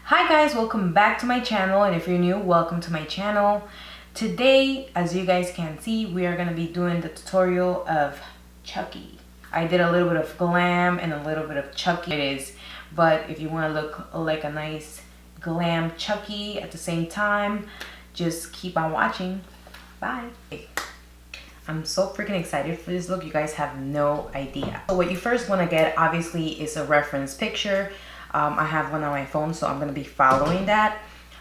Hi guys, welcome back to my channel, and if you're new, welcome to my channel. Today, as you guys can see, we are going to be doing the tutorial of Chucky. I did a little bit of glam and a little bit of Chucky it is, but if you want to look like a nice glam Chucky at the same time, just keep on watching. Bye. I'm so freaking excited for this look. You guys have no idea. So what you first want to get, obviously, is a reference picture. I have one on my phone, so I'm going to be following that.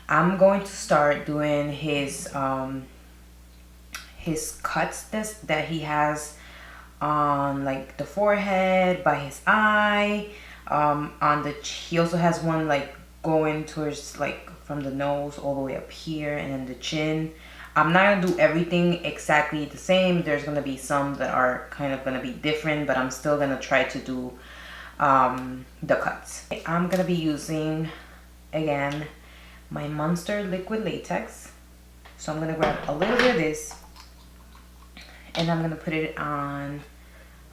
I'm going to start doing his cuts that he has on like the forehead, by his eye, he also has one like going towards like from the nose all the way up here, and then the chin. I'm not going to do everything exactly the same. There's going to be some that are kind of going to be different, but I'm still going to try to do the cuts. I'm going to be using, again, my Monster liquid latex. So I'm going to grab a little bit of this, and I'm going to put it on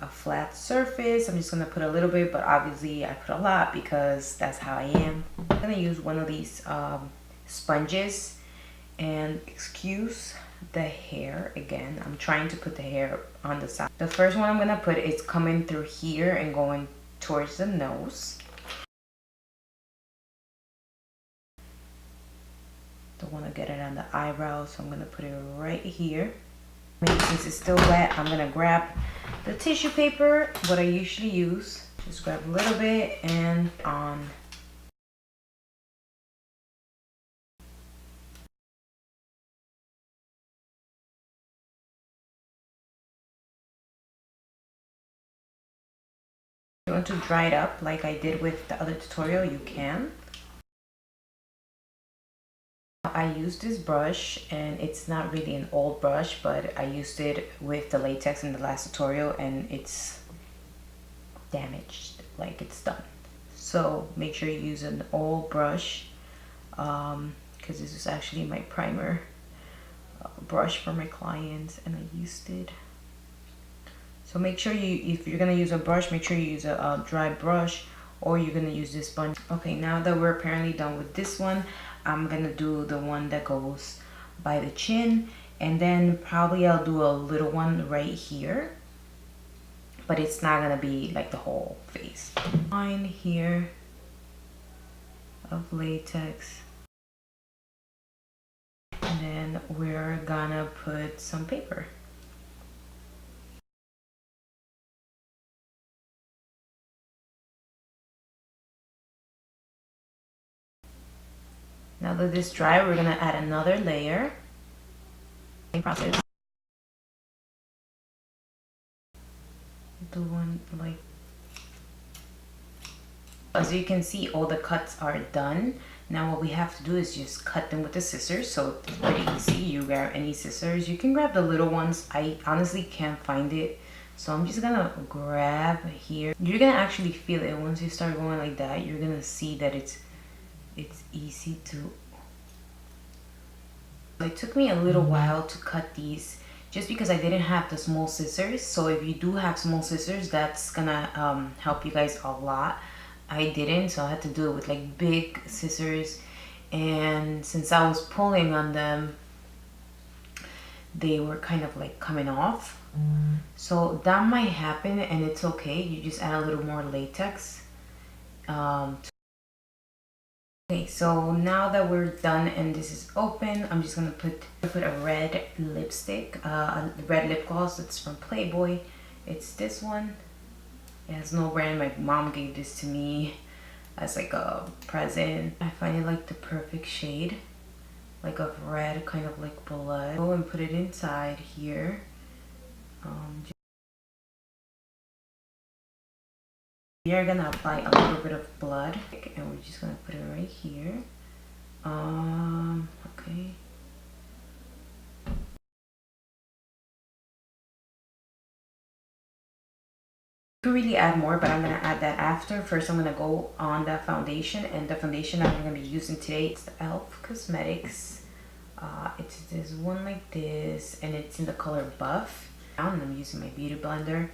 a flat surface. I'm just going to put a little bit, but obviously I put a lot because that's how I am. I'm going to use one of these sponges. And excuse the hair again, I'm trying to put the hair on the side. The first one I'm gonna put is coming through here and going towards the nose. Don't want to get it on the eyebrow, so I'm gonna put it right here. Since it's still wet, I'm gonna grab the tissue paper, what I usually use. Just grab a little bit and on. You want to dry it up like I did with the other tutorial, you can. I used this brush, and it's not really an old brush, but I used it with the latex in the last tutorial and it's damaged, like it's done. So make sure you use an old brush, because this is actually my primer brush for my clients, and I used it. So make sure if you're gonna use a brush, make sure you use a dry brush, or you're gonna use this sponge. Okay, now that we're apparently done with this one, I'm gonna do the one that goes by the chin, and then probably I'll do a little one right here, but it's not gonna be like the whole face. Line here of latex, and then we're gonna put some paper. Now that this dry, we're gonna add another layer. Same process. The one like, as you can see, all the cuts are done. Now what we have to do is just cut them with the scissors. So it's pretty easy. You grab any scissors. You can grab the little ones. I honestly can't find it, so I'm just gonna grab here. You're gonna actually feel it once you start going like that. You're gonna see that it's easy to. It took me a little while to cut these just because I didn't have the small scissors. So if you do have small scissors, that's gonna help you guys a lot. I didn't, so I had to do it with like big scissors, and since I was pulling on them, they were kind of like coming off. So that might happen, and it's okay. You just add a little more latex. Okay, so now that we're done and this is open, I'm just gonna put a red lipstick, a red lip gloss. It's from Playboy. It's this one. It has no brand. My mom gave this to me as like a present. I find it like the perfect shade, like of red, kind of like blood. Go and put it inside here. We are gonna apply a little bit of blood, and we're just gonna put it right here. Okay. You could really add more, but I'm gonna add that after. First, I'm gonna go on the foundation, and the foundation I'm gonna be using today is the e.l.f. Cosmetics. It's this one like this, and it's in the color Buff. And I'm using my beauty blender,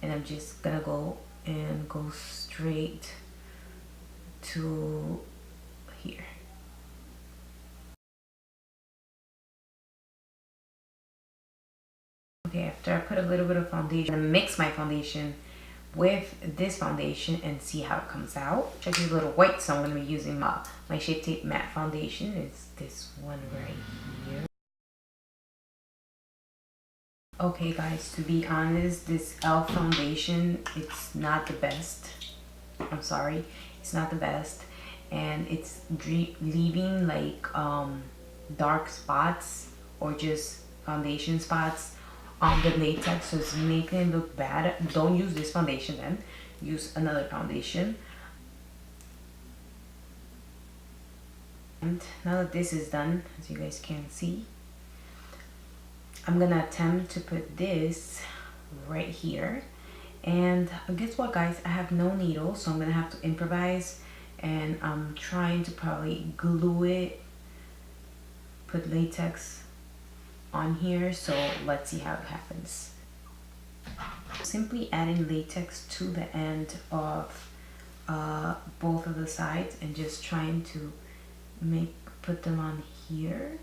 and I'm just gonna go straight to here. After I put a little bit of foundation, I'm gonna mix my foundation with this foundation and see how it comes out. Chucky's a little white, so I'm gonna be using my Shape Tape Matte Foundation. It's this one right here. Okay guys, to be honest, this e.l.f. foundation, it's not the best. I'm sorry, it's not the best, and it's leaving like dark spots or just foundation spots on the latex, so it's making it look bad. Don't use this foundation then, use another foundation. And now that this is done, as you guys can see, I'm gonna attempt to put this right here. And guess what guys, I have no needle, so I'm gonna have to improvise, and I'm trying to probably glue it, put latex on here, so let's see how it happens. Simply adding latex to the end of both of the sides and just trying to put them on here.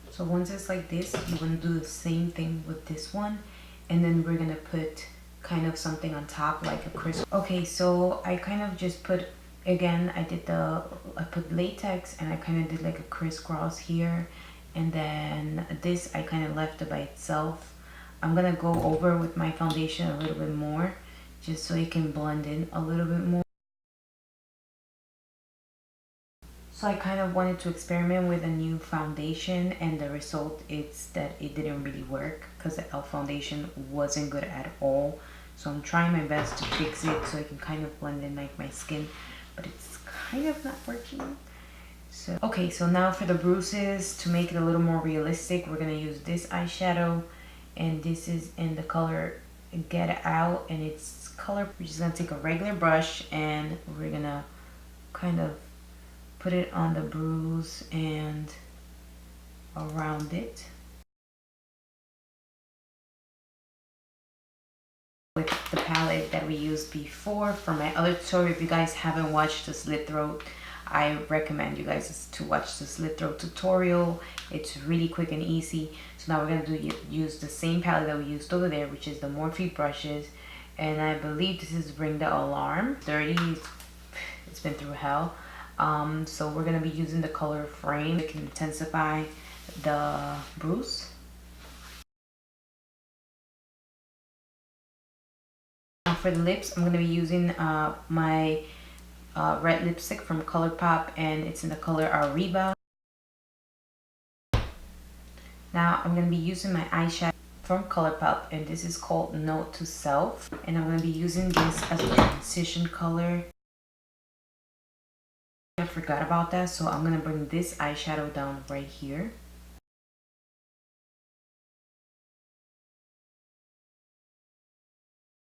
So once it's like this, you want to do the same thing with this one, and then we're gonna put kind of something on top like a crystal. Okay, so I kind of just put, again, I put latex and I kind of did like a crisscross here, and then this I kind of left it by itself. I'm gonna go over with my foundation a little bit more just so it can blend in a little bit more. So I kind of wanted to experiment with a new foundation, and the result is that it didn't really work because the e.l.f. foundation wasn't good at all. So I'm trying my best to fix it so it can kind of blend in like my skin, but it's kind of not working. So okay, so now for the bruises, to make it a little more realistic, we're gonna use this eyeshadow, and this is in the color Get Out, and it's color. We're just gonna take a regular brush and we're gonna kind of put it on the bruise and around it with the palette that we used before for my other tutorial. If you guys haven't watched the slit throat, I recommend you guys to watch the slit throat tutorial. It's really quick and easy. So now we're gonna use the same palette that we used over there, which is the Morphe brushes, and I believe this is Ring the Alarm 30. It's been through hell. So we're gonna be using the color Frame. It can intensify the bruise. Now for the lips, I'm gonna be using my red lipstick from ColourPop, and it's in the color Ariba. Now I'm gonna be using my eyeshadow from ColourPop, and this is called Note to Self, and I'm gonna be using this as a transition color. I forgot about that, so I'm gonna bring this eyeshadow down right here.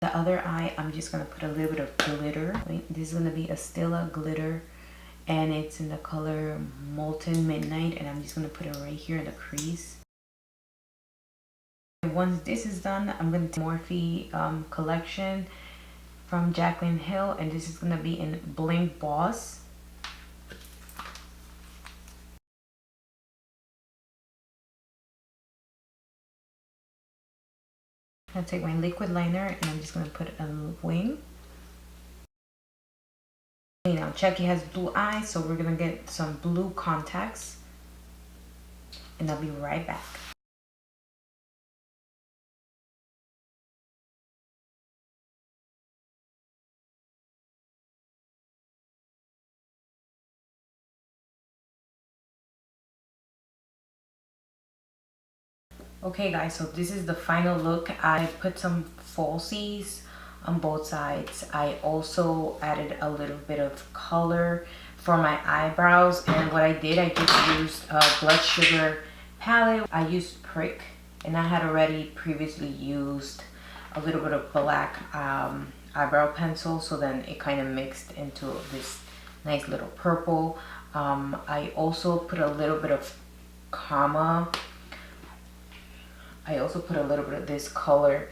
The other eye, I'm just gonna put a little bit of glitter. This is gonna be a Stila glitter, and it's in the color Molten Midnight, and I'm just gonna put it right here in the crease. Once this is done, I'm gonna take Morphe collection from Jaclyn Hill, and this is gonna be in Bling Boss. I'm gonna take my liquid liner and I'm just gonna put a wing. Now Chucky has blue eyes, so we're gonna get some blue contacts, and I'll be right back. Okay guys, so this is the final look. I put some falsies on both sides. I also added a little bit of color for my eyebrows, and what I did, I just used a Blood Sugar palette. I used Prick, and I had already previously used a little bit of black eyebrow pencil, so then it kind of mixed into this nice little purple. I also put a little bit of I also put a little bit of this color,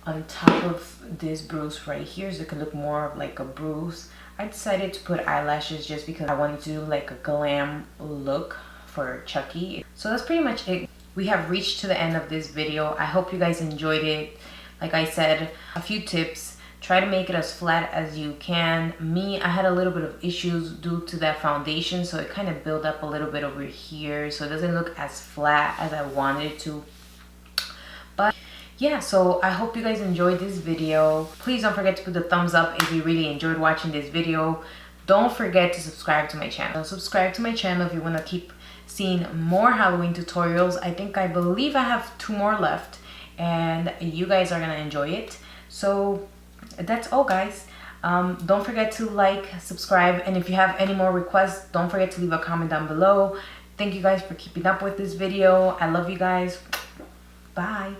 on top of this bruise right here, so it can look more of like a bruise. I decided to put eyelashes just because I wanted to do like a glam look for Chucky. So that's pretty much it. We have reached to the end of this video. I hope you guys enjoyed it. Like I said, a few tips. Try to make it as flat as you can. Me, I had a little bit of issues due to that foundation, so it kind of built up a little bit over here, so it doesn't look as flat as I wanted it to. But yeah, so I hope you guys enjoyed this video. Please don't forget to put the thumbs up if you really enjoyed watching this video. Don't forget to subscribe to my channel. Subscribe to my channel if you want to keep seeing more Halloween tutorials. I believe I have 2 more left, and you guys are gonna enjoy it. So that's all, guys. Don't forget to like, subscribe, and if you have any more requests, don't forget to leave a comment down below. Thank you guys for keeping up with this video. I love you guys. Bye.